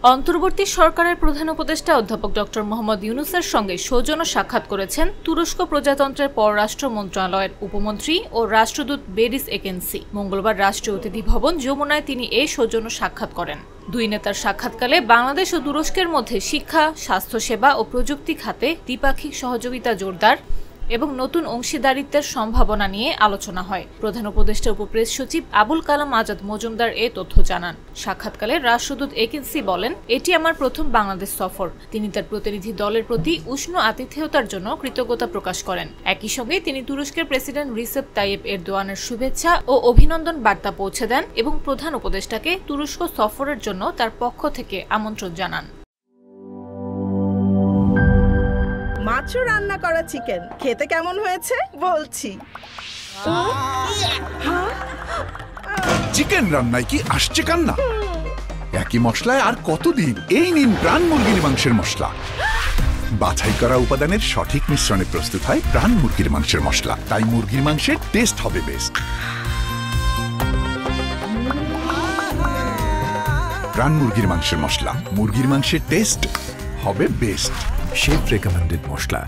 অন্তর্বর্তী সরকারের প্রধান উপদেষ্টা অধ্যাপক ডক্টর মোহাম্মদ ইউনূসের সঙ্গে সৌজন্য সাক্ষাৎ করেছেন তুরস্ক প্রজাতন্ত্রের পররাষ্ট্র মন্ত্রণালয়ের উপমন্ত্রী ও রাষ্ট্রদূত বেরিস একেনসি। মঙ্গলবার রাষ্ট্রীয় অতিথি ভবন যমুনায় তিনি এই সৌজন্য সাক্ষাৎ করেন। দুই নেতার সাক্ষাৎকালে বাংলাদেশ ও তুরস্কের মধ্যে শিক্ষা, স্বাস্থ্যসেবা ও প্রযুক্তি খাতে দ্বিপাক্ষিক সহযোগিতা জোরদার এবং নতুন অংশীদারিত্বের সম্ভাবনা নিয়ে আলোচনা হয়। প্রধান উপদেষ্টা উপপ্রেস সচিব আবুল কালাম আজাদ মজুমদার এ তথ্য জানান। সাক্ষাৎকালে রাষ্ট্রদূত একেনসি বলেন, এটি আমার প্রথম বাংলাদেশ সফর। তিনি তার প্রতিনিধি দলের প্রতি উষ্ণ আতিথেয়তার জন্য কৃতজ্ঞতা প্রকাশ করেন। একই সঙ্গে তিনি তুরস্কের প্রেসিডেন্ট রিসেপ তাইয়েপ এরদোয়ানের শুভেচ্ছা ও অভিনন্দন বার্তা পৌঁছে দেন এবং প্রধান উপদেষ্টাকে তুরস্ক সফরের জন্য তার পক্ষ থেকে আমন্ত্রণ জানান। মাত্র রান্না করা চিকেন খেতে কেমন হয়েছে বলছি। চিকেন রান্নায় কি আসছে কান্না? একই মশলায় আর কতদিন? এই নিন প্রাণ মুরগির মাংসের মশলা। বাছাই করা উপাদানের সঠিক মিশ্রণে প্রস্তুত হয় প্রাণ মুরগির মাংসের মশলা। তাই মুরগির মাংসের টেস্ট হবে বেস্ট। প্রাণ মুরগির মাংসের মশলা, মুরগির মাংসের টেস্ট হবে বেস্ট। শেফ রেকমেন্ডেড মশলা।